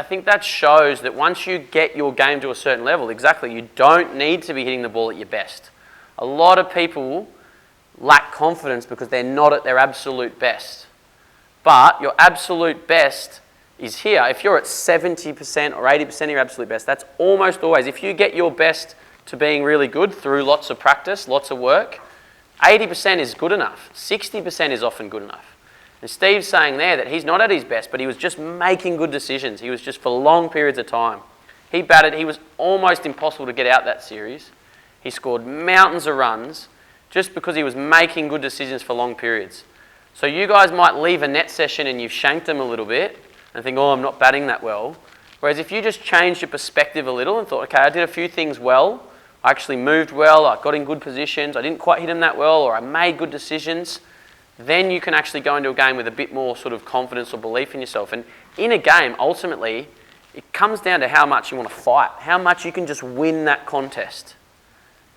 think that shows that once you get your game to a certain level, exactly, you don't need to be hitting the ball at your best. A lot of people lack confidence because they're not at their absolute best. But your absolute best is here. If you're at 70% or 80% of your absolute best, that's almost always, if you get your best to being really good through lots of practice, lots of work, 80% is good enough. 60% is often good enough. And Steve's saying there that he's not at his best, but he was just making good decisions. He was just for long periods of time. He batted, he was almost impossible to get out that series. He scored mountains of runs just because he was making good decisions for long periods. So you guys might leave a net session and you've shanked them a little bit and think, oh, I'm not batting that well. Whereas if you just changed your perspective a little and thought, okay, I did a few things well, I actually moved well, I got in good positions, I didn't quite hit them that well, or I made good decisions, then you can actually go into a game with a bit more sort of confidence or belief in yourself. And in a game, ultimately, it comes down to how much you want to fight, how much you can just win that contest.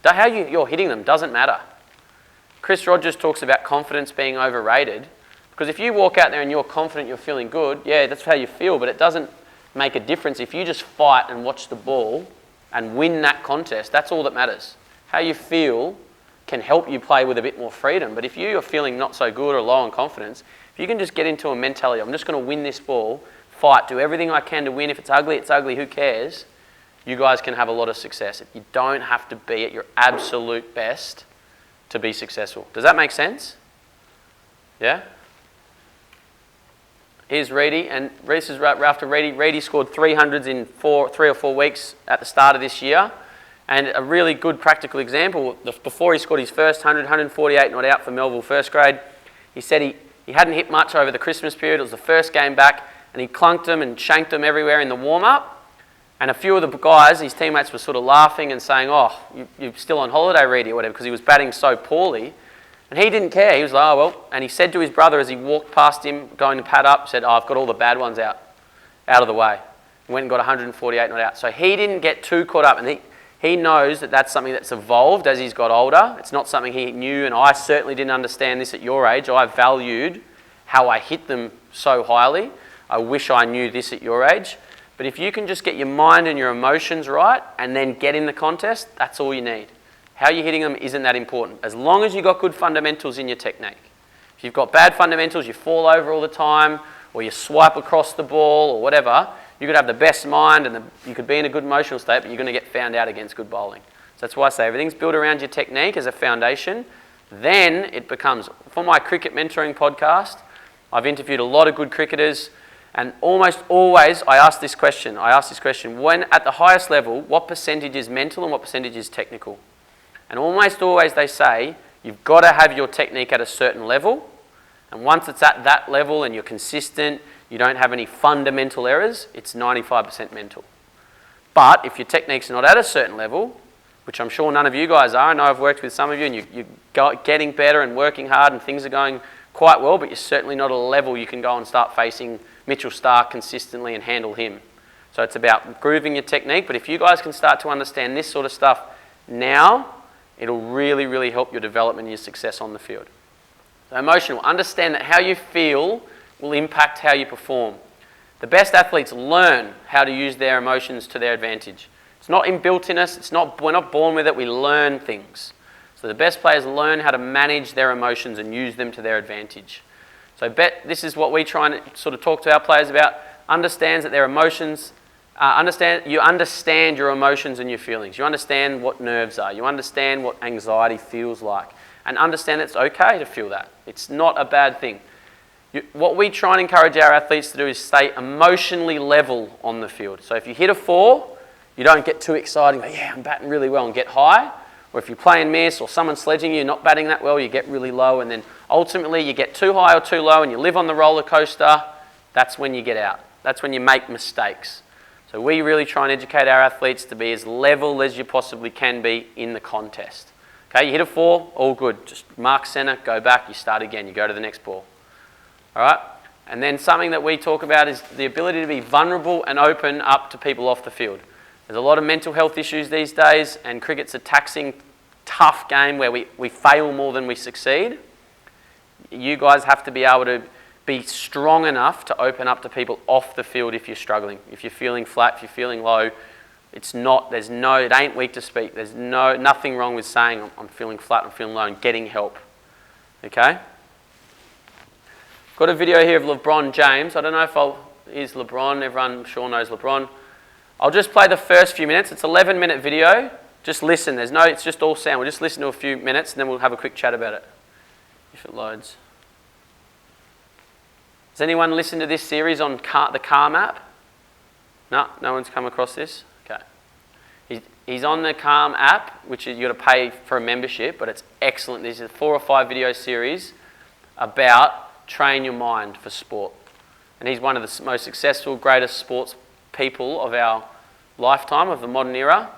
How you're hitting them doesn't matter. Chris Rogers talks about confidence being overrated, because if you walk out there and you're confident, you're feeling good, yeah, that's how you feel, but it doesn't make a difference. If you just fight and watch the ball and win that contest, that's all that matters. How you feel can help you play with a bit more freedom, but if you're feeling not so good or low on confidence, if you can just get into a mentality, I'm just going to win this ball, fight, do everything I can to win. If it's ugly, who cares? You guys can have a lot of success. You don't have to be at your absolute best to be successful. Does that make sense? Yeah? Here's Reedy, and Reese is right after Reedy. Reedy scored 300s in 3 or 4 weeks at the start of this year. And a really good practical example, before he scored his first 100, 148 not out for Melville first grade, he said he hadn't hit much over the Christmas period. It was the first game back, and he clunked them and shanked them everywhere in the warm-up. And a few of the guys, his teammates, were sort of laughing and saying, oh, you're still on holiday, Reedy, or whatever, because he was batting so poorly. And he didn't care. He was like, oh, well. And he said to his brother as he walked past him, going to pad up, said, oh, I've got all the bad ones out of the way. He went and got 148 not out. So he didn't get too caught up. And he knows that that's something that's evolved as he's got older. It's not something he knew, and I certainly didn't understand this at your age. I valued how I hit them so highly. I wish I knew this at your age. But if you can just get your mind and your emotions right and then get in the contest, that's all you need. How you're hitting them isn't that important. As long as you've got good fundamentals in your technique. If you've got bad fundamentals, you fall over all the time, or you swipe across the ball, or whatever, you could have the best mind and you could be in a good emotional state, but you're going to get found out against good bowling. So that's why I say everything's built around your technique as a foundation. Then it becomes, for my cricket mentoring podcast, I've interviewed a lot of good cricketers. And almost always I ask this question, when at the highest level, what percentage is mental and what percentage is technical? And almost always they say, you've got to have your technique at a certain level. And once it's at that level and you're consistent, you don't have any fundamental errors, it's 95% mental. But if your technique's not at a certain level, which I'm sure none of you guys are, I know I've worked with some of you and you're getting better and working hard and things are going quite well, but you're certainly not at a level you can go and start facing Mitchell Starc consistently and handle him. So it's about grooving your technique, but if you guys can start to understand this sort of stuff now, it'll really, really help your development and your success on the field. So emotional, understand that how you feel will impact how you perform. The best athletes learn how to use their emotions to their advantage. It's not inbuilt in us, we're not born with it, we learn things. So the best players learn how to manage their emotions and use them to their advantage. So this is what we try and sort of talk to our players about, understands that their emotions, you understand your emotions and your feelings. You understand what nerves are. You understand what anxiety feels like. And understand that it's okay to feel that. It's not a bad thing. What we try and encourage our athletes to do is stay emotionally level on the field. So if you hit a 4, you don't get too excited and go, yeah, I'm batting really well, and get high. Or if you play and miss, or someone's sledging you, you're not batting that well, you get really low, and then ultimately you get too high or too low and you live on the roller coaster. That's when you get out. That's when you make mistakes. So we really try and educate our athletes to be as level as you possibly can be in the contest. Okay, you hit a 4, all good. Just mark center, go back, you start again, you go to the next ball. All right? And then something that we talk about is the ability to be vulnerable and open up to people off the field. There's a lot of mental health issues these days, and cricket's a taxing, tough game where we fail more than we succeed. You guys have to be able to be strong enough to open up to people off the field if you're struggling. If you're feeling flat, if you're feeling low, it ain't weak to speak. There's nothing wrong with saying I'm feeling flat, I'm feeling low, and getting help. Okay? Got a video here of LeBron James. I don't know if is LeBron. Everyone I'm sure knows LeBron. I'll just play the first few minutes. It's an 11-minute video. Just listen. It's just all sound. We'll just listen to a few minutes and then we'll have a quick chat about it. If it loads. Has anyone listened to this series on the Calm app? No one's come across this? Okay. He's on the Calm app, which is, you've got to pay for a membership, but it's excellent. This is a 4 or 5 video series about train your mind for sport. And he's one of the most successful, greatest sports people of our lifetime, of the modern era.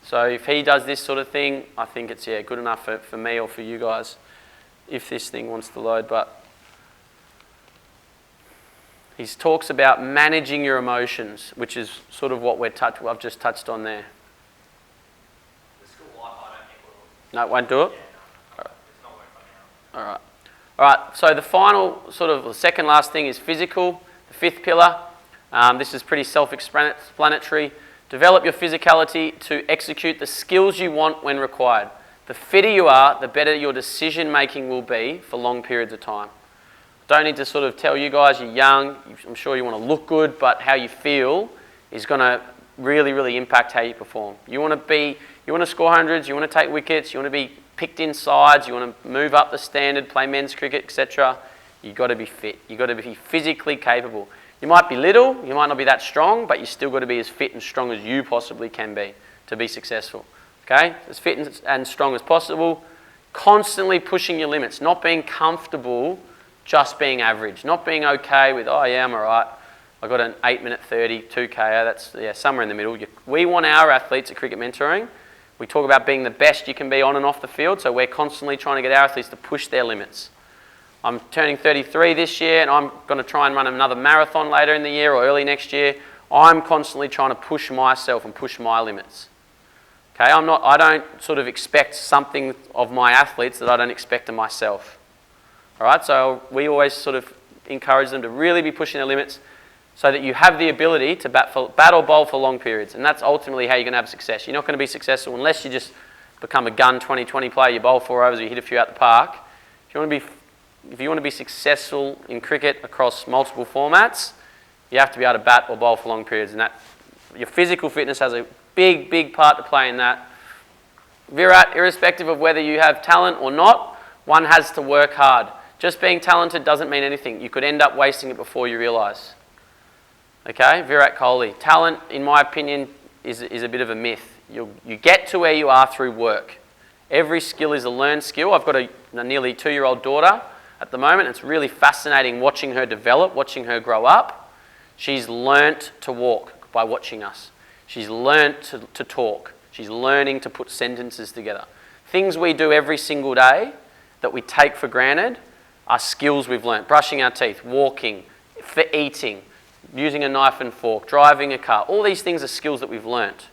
So if he does this sort of thing, I think it's good enough for me or for you guys, if this thing wants to load. But he talks about managing your emotions, which is sort of what I've just touched on there. The school Wi-Fi, I don't think will. No, it won't do it? Yeah, no. It's not working right now. All right, so the second last thing is physical, the 5th pillar. This is pretty self-explanatory. Develop your physicality to execute the skills you want when required. The fitter you are, the better your decision-making will be for long periods of time. Don't need to sort of tell you guys, you're young, I'm sure you want to look good, but how you feel is going to really, really impact how you perform. You want to score hundreds, you want to take wickets, you want to be picked in sides, you want to move up the standard, play men's cricket, etc. You've got to be fit. You've got to be physically capable. You might be little, you might not be that strong, but you still got to be as fit and strong as you possibly can be to be successful. Okay? As fit and strong as possible. Constantly pushing your limits, not being comfortable just being average, not being okay with, oh yeah, I'm all right. I got an 8-minute 30, 2K, that's somewhere in the middle. We want our athletes at Cricket Mentoring, we talk about being the best you can be on and off the field, so we're constantly trying to get our athletes to push their limits. I'm turning 33 this year and I'm going to try and run another marathon later in the year or early next year. I'm constantly trying to push myself and push my limits. Okay, I don't sort of expect something of my athletes that I don't expect of myself. All right, so we always sort of encourage them to really be pushing their limits so that you have the ability to bat or bowl for long periods. And that's ultimately how you're going to have success. You're not going to be successful unless you just become a gun 20-20 player, you bowl 4 overs, you hit a few out the park. If you want to be successful in cricket across multiple formats, you have to be able to bat or bowl for long periods. And that your physical fitness has a big, big part to play in that. Virat, irrespective of whether you have talent or not, one has to work hard. Just being talented doesn't mean anything. You could end up wasting it before you realise. Okay, Virat Kohli. Talent, in my opinion, is a bit of a myth. You get to where you are through work. Every skill is a learned skill. I've got a nearly 2-year-old daughter at the moment. It's really fascinating watching her develop, watching her grow up. She's learnt to walk by watching us. She's learnt to talk. She's learning to put sentences together. Things we do every single day that we take for granted are skills we've learnt. Brushing our teeth, walking, for eating, using a knife and fork, driving a car. All these things are skills that we've learnt.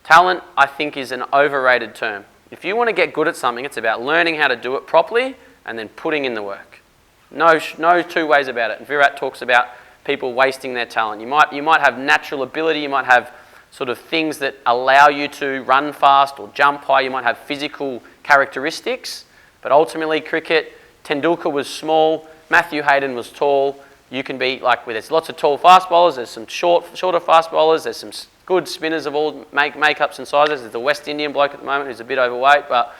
Talent, I think, is an overrated term. If you want to get good at something, it's about learning how to do it properly and then putting in the work. No 2 ways about it. Virat talks about people wasting their talent. You might have natural ability, you might have sort of things that allow you to run fast or jump high, you might have physical characteristics, but ultimately cricket, Tendulkar was small, Matthew Hayden was tall. You can be there's lots of tall fast bowlers, there's some shorter fast bowlers, there's some good spinners of all makeups and sizes. There's a West Indian bloke at the moment who's a bit overweight, but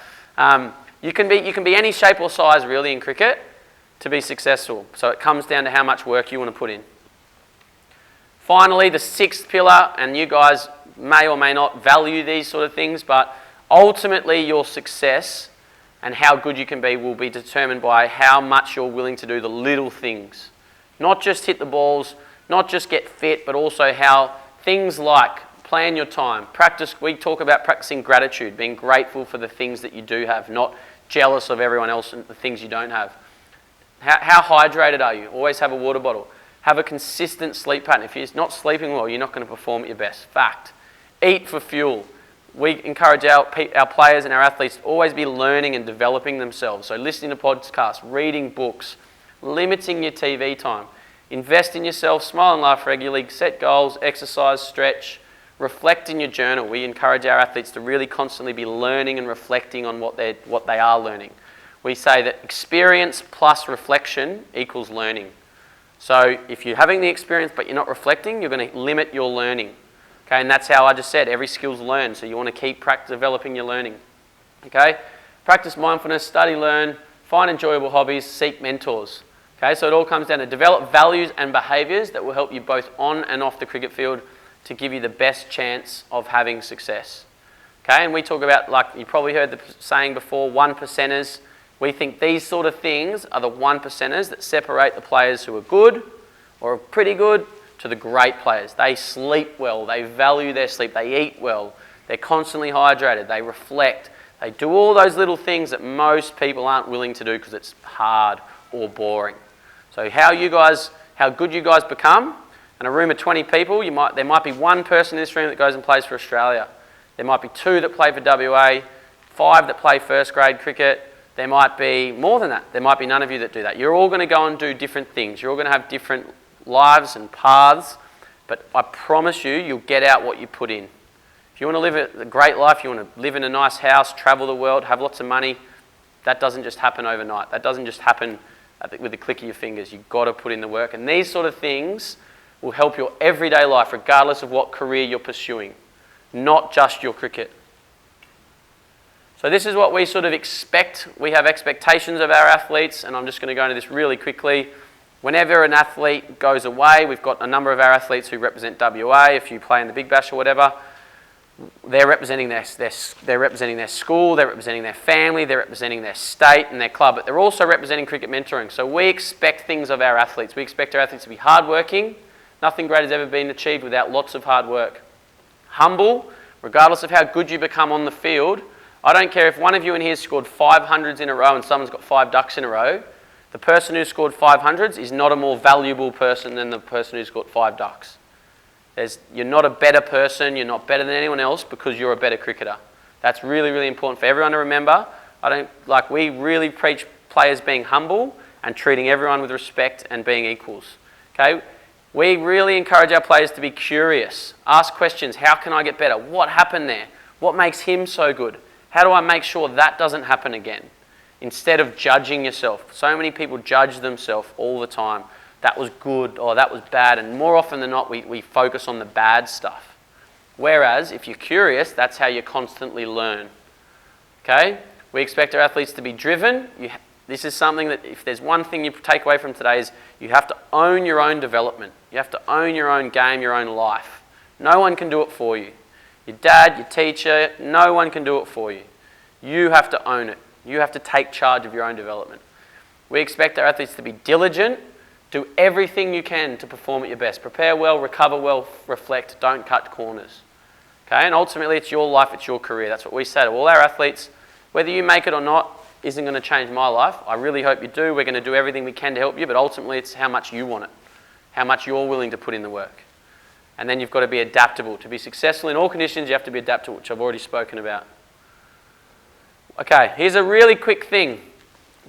you can be any shape or size really in cricket to be successful. So it comes down to how much work you want to put in. Finally, the 6th pillar, and you guys may or may not value these sort of things, but ultimately your success and how good you can be will be determined by how much you're willing to do the little things. Not just hit the balls, not just get fit, but also how things like plan your time, practice. We talk about practicing gratitude, being grateful for the things that you do have, not jealous of everyone else and the things you don't have. How hydrated are you? Always have a water bottle. Have a consistent sleep pattern. If you're not sleeping well, you're not going to perform at your best. Fact. Eat for fuel. We encourage our players and our athletes to always be learning and developing themselves. So listening to podcasts, reading books, limiting your TV time. Invest in yourself, smile and laugh regularly, set goals, exercise, stretch, reflect in your journal. We encourage our athletes to really constantly be learning and reflecting on what they are learning. We say that experience plus reflection equals learning. So if you're having the experience but you're not reflecting, you're going to limit your learning. Okay, and that's how I just said, every skill's learned, so you want to keep developing your learning. Okay, practice mindfulness, study, learn, find enjoyable hobbies, seek mentors. Okay, so it all comes down to develop values and behaviours that will help you both on and off the cricket field to give you the best chance of having success. Okay, and we talk about, like you probably heard the saying before, 1%ers. We think these sort of things are the 1%ers that separate the players who are good or are pretty good to the great players. They sleep well, they value their sleep, they eat well, they're constantly hydrated, they reflect, they do all those little things that most people aren't willing to do because it's hard or boring. So how good you guys become, in a room of 20 people, there might be one person in this room that goes and plays for Australia. There might be 2 that play for WA, 5 that play first grade cricket. There might be more than that. There might be none of you that do that. You're all going to go and do different things. You're all going to have different lives and paths, but I promise you, you'll get out what you put in. If you want to live a great life, you want to live in a nice house, travel the world, have lots of money, that doesn't just happen overnight. That doesn't just happen with the click of your fingers. You've got to put in the work, and these sort of things will help your everyday life, regardless of what career you're pursuing, not just your cricket. So this is what we sort of expect. We have expectations of our athletes, and I'm just going to go into this really quickly. Whenever an athlete goes away, we've got a number of our athletes who represent WA. If you play in the Big Bash or whatever, they're representing their school, they're representing their family, they're representing their state and their club, but they're also representing cricket mentoring. So we expect things of our athletes. We expect our athletes to be hardworking. Nothing great has ever been achieved without lots of hard work. Humble, regardless of how good you become on the field. I don't care if one of you in here scored 500s in a row and someone's got 5 ducks in a row. The person who scored 500s is not a more valuable person than the person who's got 5 ducks. You're not a better person, you're not better than anyone else because you're a better cricketer. That's really, really important for everyone to remember. We really preach players being humble and treating everyone with respect and being equals. Okay? We really encourage our players to be curious. Ask questions. How can I get better? What happened there? What makes him so good? How do I make sure that doesn't happen again? Instead of judging yourself. So many people judge themselves all the time. That was good or that was bad. And more often than not, we focus on the bad stuff. Whereas, if you're curious, that's how you constantly learn. Okay? We expect our athletes to be driven. This is something that if there's one thing you take away from today is you have to own your own development. You have to own your own game, your own life. No one can do it for you. Your dad, your teacher, no one can do it for you. You have to own it. You have to take charge of your own development. We expect our athletes to be diligent, do everything you can to perform at your best. Prepare well, recover well, reflect, don't cut corners. Okay, and ultimately it's your life, it's your career. That's what we say to all our athletes. Whether you make it or not isn't going to change my life. I really hope you do. We're going to do everything we can to help you, but ultimately it's how much you want it, how much you're willing to put in the work. And then you've got to be adaptable. To be successful in all conditions, you have to be adaptable, which I've already spoken about. Okay, here's a really quick thing.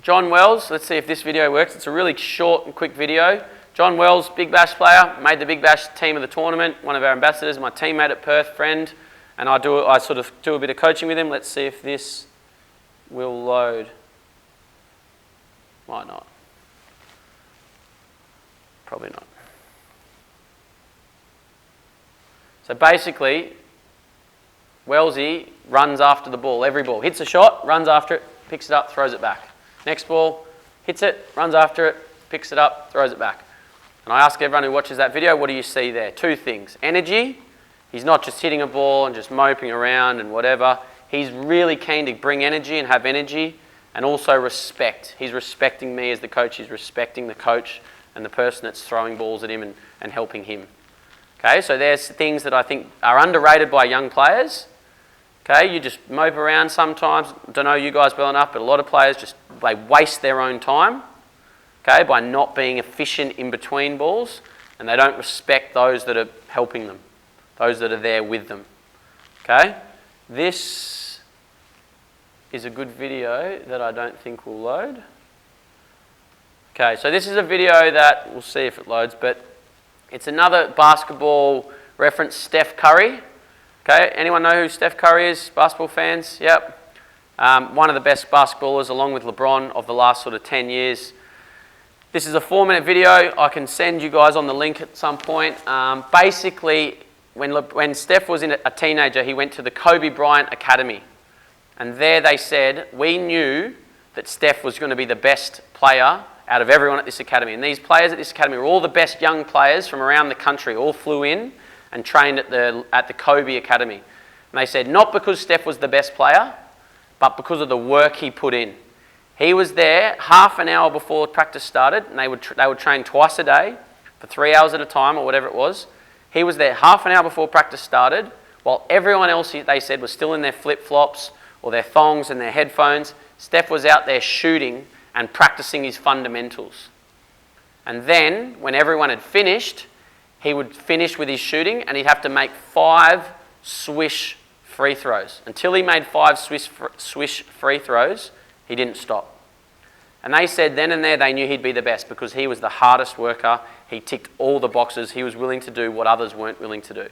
John Wells, let's see if this video works. It's a really short and quick video. John Wells, Big Bash player, made the Big Bash team of the tournament, one of our ambassadors, my teammate at Perth, friend, and I sort of do a bit of coaching with him. Let's see if this will load. Might not. Probably not. So basically, Wellsy runs after the ball, every ball. Hits a shot, runs after it, picks it up, throws it back. Next ball, hits it, runs after it, picks it up, throws it back. And I ask everyone who watches that video, what do you see there? 2 things. Energy. He's not just hitting a ball and just moping around and whatever. He's really keen to bring energy and have energy, and also respect. He's respecting me as the coach. He's respecting the coach and the person that's throwing balls at him and helping him. Okay, so there's things that I think are underrated by young players. Okay, you just mope around sometimes. Don't know you guys well enough, but a lot of players they waste their own time, okay, by not being efficient in between balls, and they don't respect those that are helping them, those that are there with them. Okay, this is a good video that I don't think will load. Okay, so this is a video that, we'll see if it loads, but it's another basketball reference, Steph Curry. Okay, anyone know who Steph Curry is? Basketball fans? Yep. One of the best basketballers along with LeBron of the last sort of 10 years. This is a 4-minute video. I can send you guys on the link at some point. Basically, when Steph was a teenager, he went to the Kobe Bryant Academy. And there they said, we knew that Steph was going to be the best player out of everyone at this academy. And these players at this academy were all the best young players from around the country, all flew in and trained at the Kobe Academy. And they said, not because Steph was the best player, but because of the work he put in. He was there half an hour before practice started, and they would train twice a day for 3 hours at a time or whatever it was. He was there half an hour before practice started, while everyone else, they said, was still in their flip-flops or their thongs and their headphones. Steph was out there shooting and practicing his fundamentals. And then, when everyone had finished, he would finish with his shooting and he'd have to make 5 swish free throws. Until he made 5 swish free throws, he didn't stop. And they said then and there they knew he'd be the best because he was the hardest worker. He ticked all the boxes. He was willing to do what others weren't willing to do.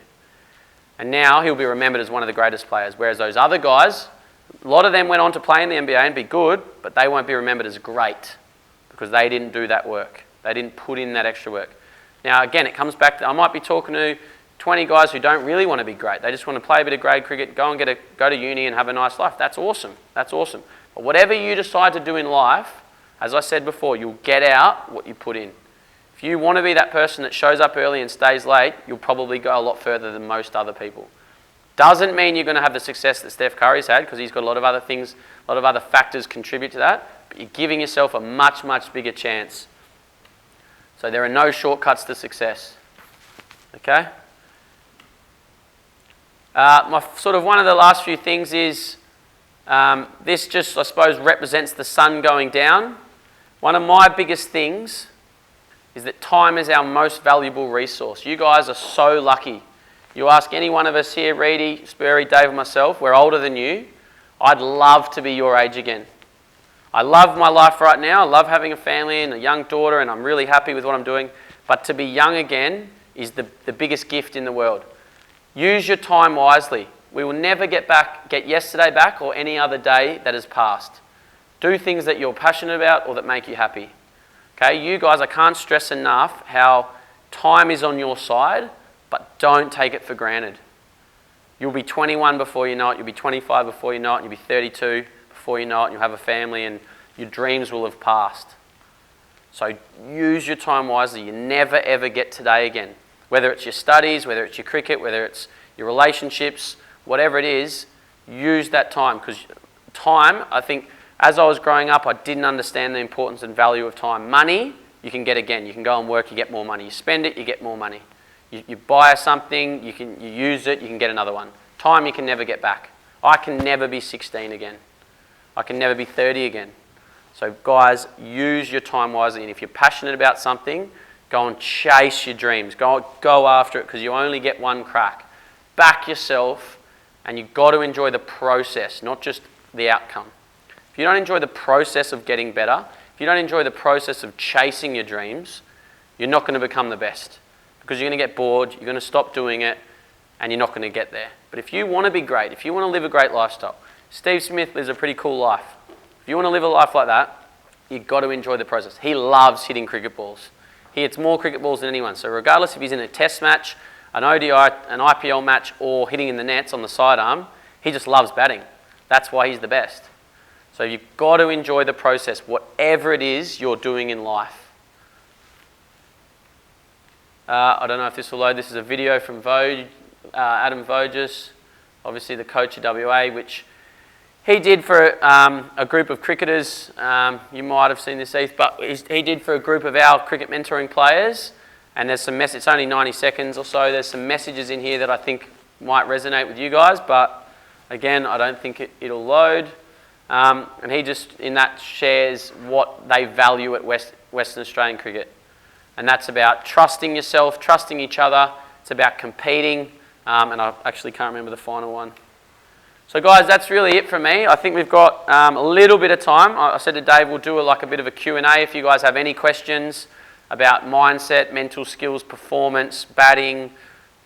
And now he'll be remembered as one of the greatest players, whereas those other guys, a lot of them went on to play in the NBA and be good, but they won't be remembered as great because they didn't do that work. They didn't put in that extra work. Now, again, it comes back to, I might be talking to 20 guys who don't really want to be great. They just want to play a bit of grade cricket, go to uni and have a nice life. That's awesome. That's awesome. But whatever you decide to do in life, as I said before, you'll get out what you put in. If you want to be that person that shows up early and stays late, you'll probably go a lot further than most other people. Doesn't mean you're going to have the success that Steph Curry's had because he's got a lot of other things, a lot of other factors contribute to that, but you're giving yourself a much, much bigger chance. So there are no shortcuts to success. Okay? One of the last few things is, this just, I suppose, represents the sun going down. One of my biggest things is that time is our most valuable resource. You guys are so lucky. You ask any one of us here, Reedy, Spurry, Dave, and myself, we're older than you. I'd love to be your age again. I love my life right now. I love having a family and a young daughter, and I'm really happy with what I'm doing. But to be young again is the biggest gift in the world. Use your time wisely. We will never get yesterday back or any other day that has passed. Do things that you're passionate about or that make you happy. Okay, you guys, I can't stress enough how time is on your side, but don't take it for granted. You'll be 21 before you know it, you'll be 25 before you know it, you'll be 32 before you know it, and you'll have a family and your dreams will have passed. So use your time wisely. You never ever get today again. Whether it's your studies, whether it's your cricket, whether it's your relationships, whatever it is, use that time. Because time, I think, as I was growing up, I didn't understand the importance and value of time. Money, you can get again. You can go and work, you get more money. You spend it, you get more money. You buy something, you use it, you can get another one. Time you can never get back. I can never be 16 again. I can never be 30 again. So guys, use your time wisely. And if you're passionate about something, go and chase your dreams. Go after it because you only get one crack. Back yourself, and you've got to enjoy the process, not just the outcome. If you don't enjoy the process of getting better, if you don't enjoy the process of chasing your dreams, you're not going to become the best because you're going to get bored, you're going to stop doing it, and you're not going to get there. But if you want to be great, if you want to live a great lifestyle, Steve Smith lives a pretty cool life. If you want to live a life like that, you've got to enjoy the process. He loves hitting cricket balls. He hits more cricket balls than anyone. So regardless if he's in a test match, an ODI, an IPL match, or hitting in the nets on the sidearm, he just loves batting. That's why he's the best. So you've got to enjoy the process, whatever it is you're doing in life. I don't know if this will load. This is a video from Adam Voges, obviously the coach of WA, which he did for a group of cricketers. You might have seen this, Heath, but he did for a group of our cricket mentoring players. And there's some it's only 90 seconds or so. There's some messages in here that I think might resonate with you guys, but again, I don't think it'll load. And he just, in that, shares what they value at Western Australian cricket. And that's about trusting yourself, trusting each other. It's about competing. And I actually can't remember the final one. So guys, that's really it from me. I think we've got a little bit of time. I said to Dave, we'll do like a bit of a Q&A if you guys have any questions about mindset, mental skills, performance, batting,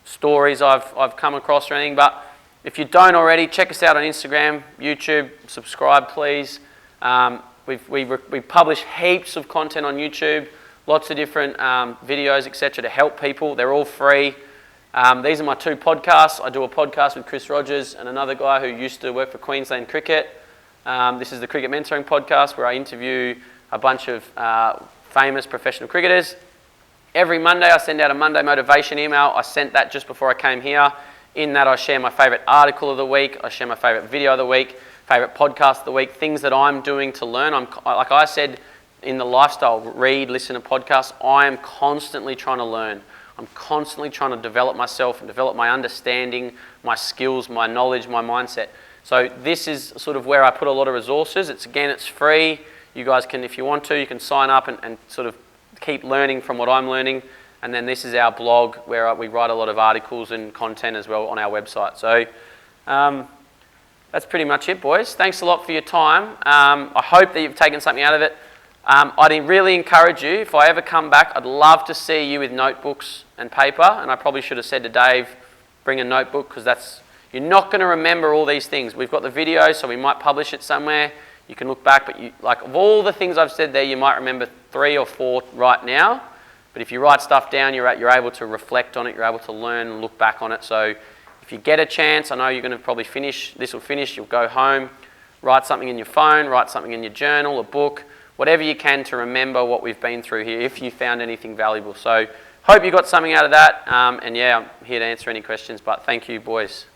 stories I've come across or anything. But if you don't already, check us out on Instagram, YouTube, subscribe please. We publish heaps of content on YouTube, lots of different videos, etc. to help people. They're all free. These are my 2 podcasts. I do a podcast with Chris Rogers and another guy who used to work for Queensland Cricket. This is the Cricket Mentoring Podcast where I interview a bunch of famous professional cricketers. Every Monday I send out a Monday motivation email. I sent that just before I came here. In that I share my favourite article of the week, I share my favourite video of the week, favourite podcast of the week, things that I'm doing to learn. Like I said in the lifestyle, read, listen to podcasts, I am constantly trying to learn. I'm constantly trying to develop myself and develop my understanding, my skills, my knowledge, my mindset. So this is sort of where I put a lot of resources. It's free. You guys can, if you want to, you can sign up and sort of keep learning from what I'm learning. And then this is our blog where we write a lot of articles and content as well on our website. So that's pretty much it, boys. Thanks a lot for your time. I hope that you've taken something out of it. I'd really encourage you, if I ever come back, I'd love to see you with notebooks and paper. And I probably should have said to Dave, bring a notebook, because you're not going to remember all these things. We've got the video, so we might publish it somewhere. You can look back, but of all the things I've said there, you might remember 3 or 4 right now. But if you write stuff down, you're able to reflect on it, you're able to learn and look back on it. So if you get a chance, I know you're going to probably you'll go home, write something in your phone, write something in your journal, a book, whatever you can to remember what we've been through here, if you found anything valuable. So hope you got something out of that. And yeah, I'm here to answer any questions, but thank you, boys.